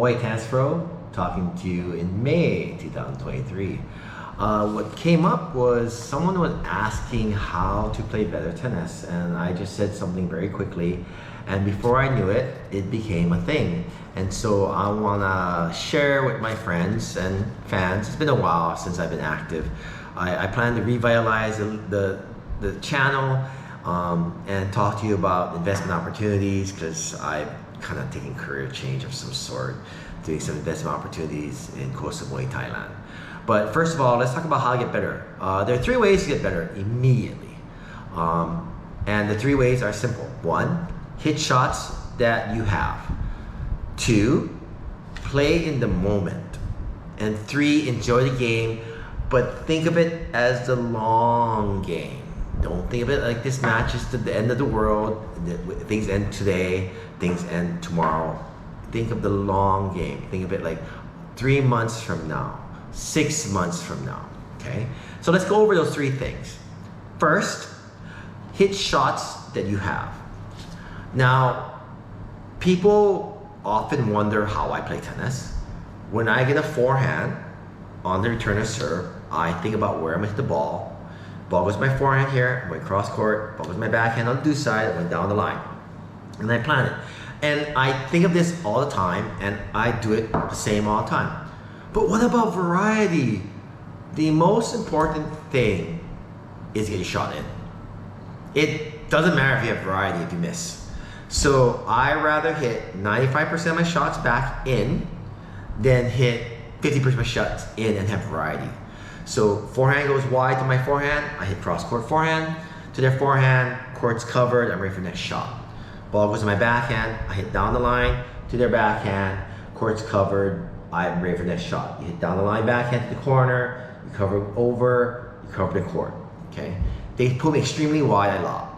Hawaii Tennis Pro, talking to you in May 2023. What came up was someone was asking how to play better tennis, and I just said something very quickly, and before I knew it, it became a thing. And so I wanna share with my friends and fans. It's been a while since I've been active. I plan to revitalize the channel and talk to you about investment opportunities, because I've kind of taken career change of some sort, doing some investment opportunities in Koh Samui, Thailand. But first of all, let's talk about how to get better. There are 3 ways to get better immediately. And the 3 ways are simple. 1, hit shots that you have. 2, play in the moment. And 3, enjoy the game, but think of it as the long game. Don't think of it like this match is the end of the world. Things end today, things end tomorrow. Think of the long game. Think of it like 3 months from now, 6 months from now, okay? So let's go over those 3 things. First, hit shots that you have. Now, people often wonder how I play tennis. When I get a forehand on the return of serve, I think about where I'm gonna hit the ball. Ball goes to my forehand here, I went cross court, ball goes to my backhand on the deuce side, I went down the line. And I plan it. And I think of this all the time, and I do it the same all the time. But what about variety? The most important thing is get your shot in. It doesn't matter if you have variety if you miss. So I rather hit 95% of my shots back in than hit 50% of my shots in and have variety. So forehand goes wide to my forehand, I hit cross court forehand, to their forehand, court's covered, I'm ready for the next shot. Ball goes to my backhand, I hit down the line, to their backhand, court's covered, I'm ready for the next shot. You hit down the line, backhand to the corner, you cover over, you cover the court, okay? They put me extremely wide, I lob.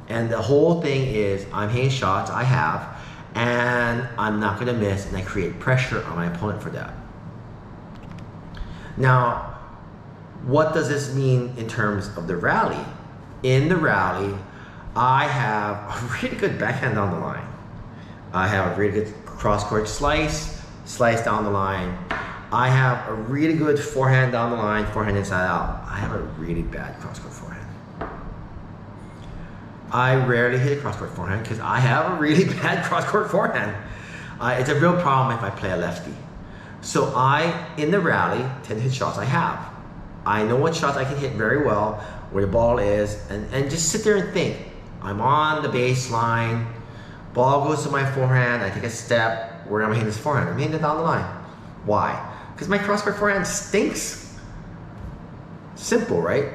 And the whole thing is, I'm hitting shots I have, and I'm not gonna miss, and I create pressure on my opponent for that. Now, what does this mean in terms of the rally? In the rally, I have a really good backhand down the line. I have a really good cross-court slice down the line. I have a really good forehand down the line, forehand inside out. I have a really bad cross-court forehand. I rarely hit a cross-court forehand because I have a really bad cross-court forehand. It's a real problem if I play a lefty. So I, in the rally, tend to hit shots I have. I know what shots I can hit very well, where the ball is, and just sit there and think. I'm on the baseline, ball goes to my forehand, I take a step, where am I hitting this forehand? I'm hitting it down the line. Why? Because my cross-court forehand stinks. Simple, right?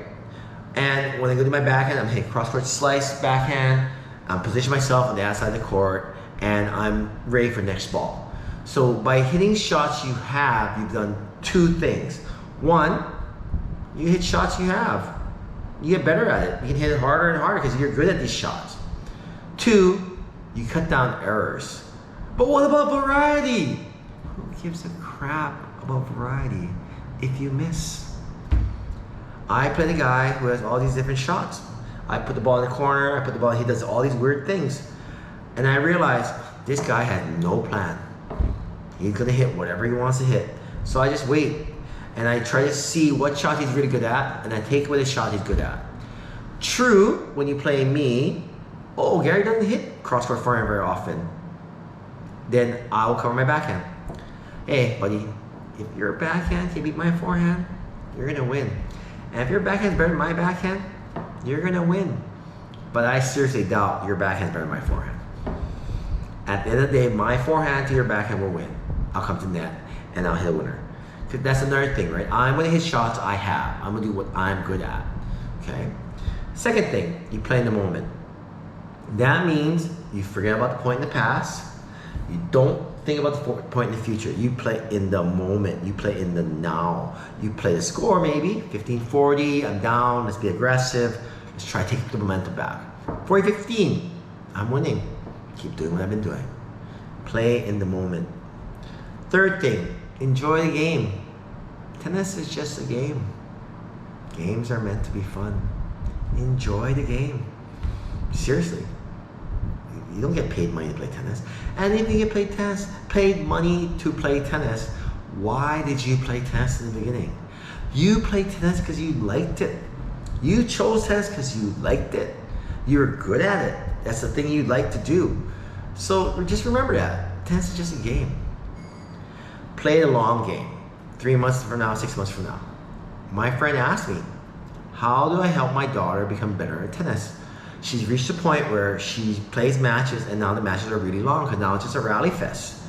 And when I go to my backhand, I'm hitting cross-court slice, backhand, I'm positioning myself on the outside of the court, and I'm ready for the next ball. So by hitting shots you have, you've done 2 things. 1, you hit shots you have. You get better at it. You can hit it harder and harder because you're good at these shots. 2, you cut down errors. But what about variety? Who gives a crap about variety if you miss? I play the guy who has all these different shots. I put the ball in the corner, I put the ball, he does all these weird things. And I realized this guy had no plan. He's gonna hit whatever he wants to hit. So I just wait. And I try to see what shot he's really good at, and I take away the shot he's good at. True, when you play me, oh, Gary doesn't hit cross-court forehand very often. Then I'll cover my backhand. Hey, buddy, if your backhand can beat my forehand, you're gonna win. And if your backhand's better than my backhand, you're gonna win. But I seriously doubt your backhand's better than my forehand. At the end of the day, my forehand to your backhand will win. I'll come to net, and I'll hit a winner. That's another thing, right? I'm gonna hit shots I have. I'm gonna do what I'm good at, okay? Second thing, you play in the moment. That means you forget about the point in the past. You don't think about the point in the future. You play in the moment. You play in the now. You play the score maybe, 15-40, I'm down, let's be aggressive. Let's try to take the momentum back. 40-15, I'm winning. Keep doing what I've been doing. Play in the moment. Third thing, enjoy the game. Tennis is just a game. Games are meant to be fun. Enjoy the game. Seriously. You don't get paid money to play tennis. And if you get paid money to play tennis, why did you play tennis in the beginning? You played tennis because you liked it. You chose tennis because you liked it. You're good at it. That's the thing you like to do. So just remember that. Tennis is just a game. Play the long game. 3 months from now, 6 months from now. My friend asked me, how do I help my daughter become better at tennis? She's reached a point where she plays matches, and now the matches are really long because now it's just a rally fest.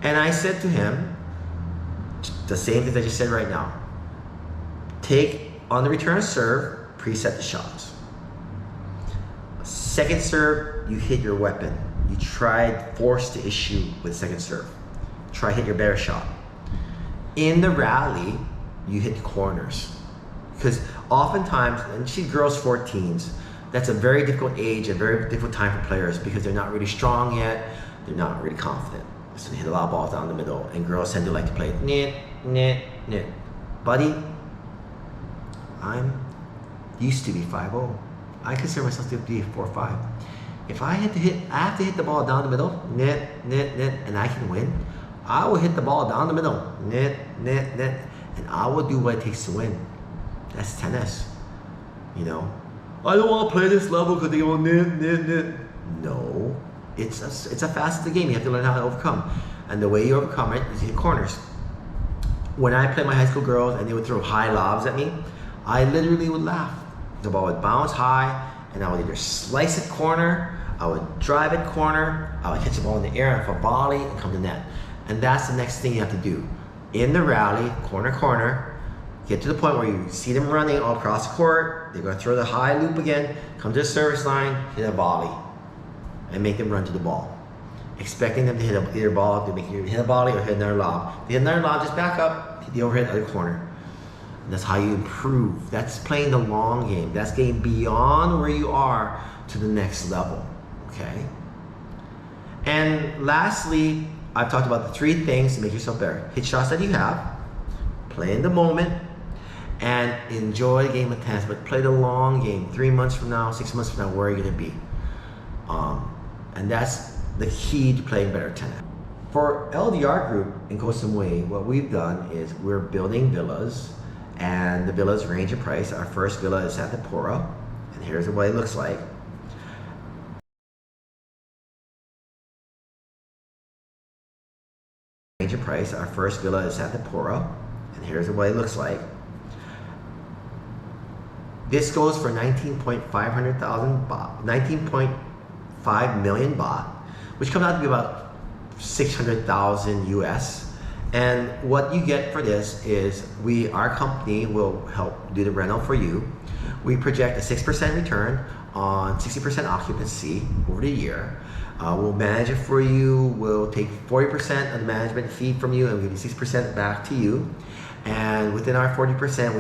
And I said to him, the same thing I just said right now. Take, on the return serve, preset the shots. Second serve, you hit your weapon. You tried, force the issue with second serve. Try hit your better shot. In the rally, you hit the corners. Because oftentimes, and she girls 14s, that's a very difficult age, a very difficult time for players because they're not really strong yet, they're not really confident. So they hit a lot of balls down the middle, and girls tend to like to play knit, knit, knit. Buddy, I'm used to be 5'0". I consider myself to be 4'5". If I have to hit the ball down the middle, knit, knit, knit, and I can win, I will hit the ball down the middle, knit, knit, knit, and I will do what it takes to win. That's tennis, you know. I don't want to play this level because they go knit, knit, knit. No, it's a facet game. You have to learn how to overcome, and the way you overcome it is hit corners. When I played my high school girls and they would throw high lobs at me, I literally would laugh. The ball would bounce high, and I would either slice it corner, I would drive it corner, I would catch the ball in the air for a volley and come to net. And that's the next thing you have to do. In the rally, corner, corner, get to the point where you see them running all across the court, they're gonna throw the high loop again, come to the service line, hit a volley, and make them run to the ball. Expecting them to hit either ball, to make you hit a volley or hit another lob. They hit another lob, just back up, hit the overhead other corner. And that's how you improve. That's playing the long game. That's getting beyond where you are to the next level, okay? And lastly, I've talked about the 3 things to make yourself better. Hit shots that you have, play in the moment, and enjoy the game of tennis, but play the long game. 3 months from now, 6 months from now, where are you gonna be? And that's the key to playing better tennis. For LDR Group in Koh Samui, what we've done is we're building villas, and the villas range in price. Our first villa is at the Pura, and here's what it looks like. Range in price. Our first villa is at the Pura, and here's what it looks like. This goes for 19.5 million baht, which comes out to be about 600,000 US. And what you get for this is our company will help do the rental for you. We project a 6% return on 60% occupancy over the year. We'll manage it for you. We'll take 40% of the management fee from you and we'll give you 6% back to you. And within our 40%,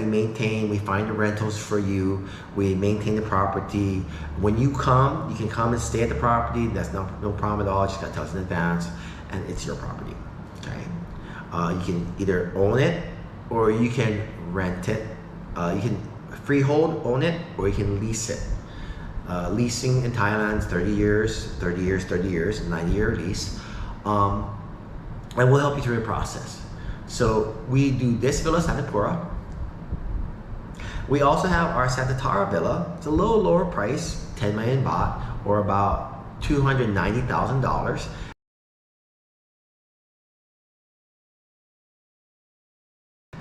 we find the rentals for you. We maintain the property. When you come, you can come and stay at the property. That's no problem at all. Just gotta tell us in advance, and it's your property. Okay. You can either own it or you can rent it. You can freehold own it, or you can lease it. Leasing in Thailand is 30 years, 90-year lease. And we'll help you through the process. So we do this villa, Santa Pura. We also have our Santa Tara villa. It's a little lower price, 10 million baht, or about $290,000.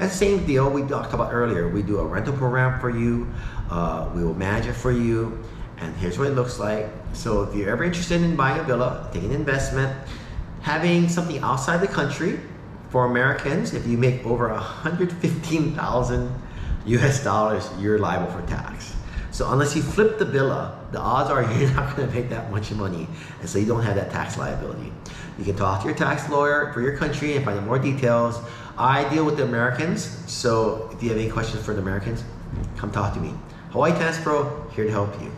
And same deal we talked about earlier. We do a rental program for you. We will manage it for you. And here's what it looks like. So if you're ever interested in buying a villa, taking an investment, having something outside the country, for Americans, if you make over 115,000 US dollars, you're liable for tax. So unless you flip the villa, the odds are you're not gonna make that much money. And so you don't have that tax liability. You can talk to your tax lawyer for your country and find out more details. I deal with the Americans, so if you have any questions for the Americans, come talk to me. Hawaii Tennis Pro, here to help you.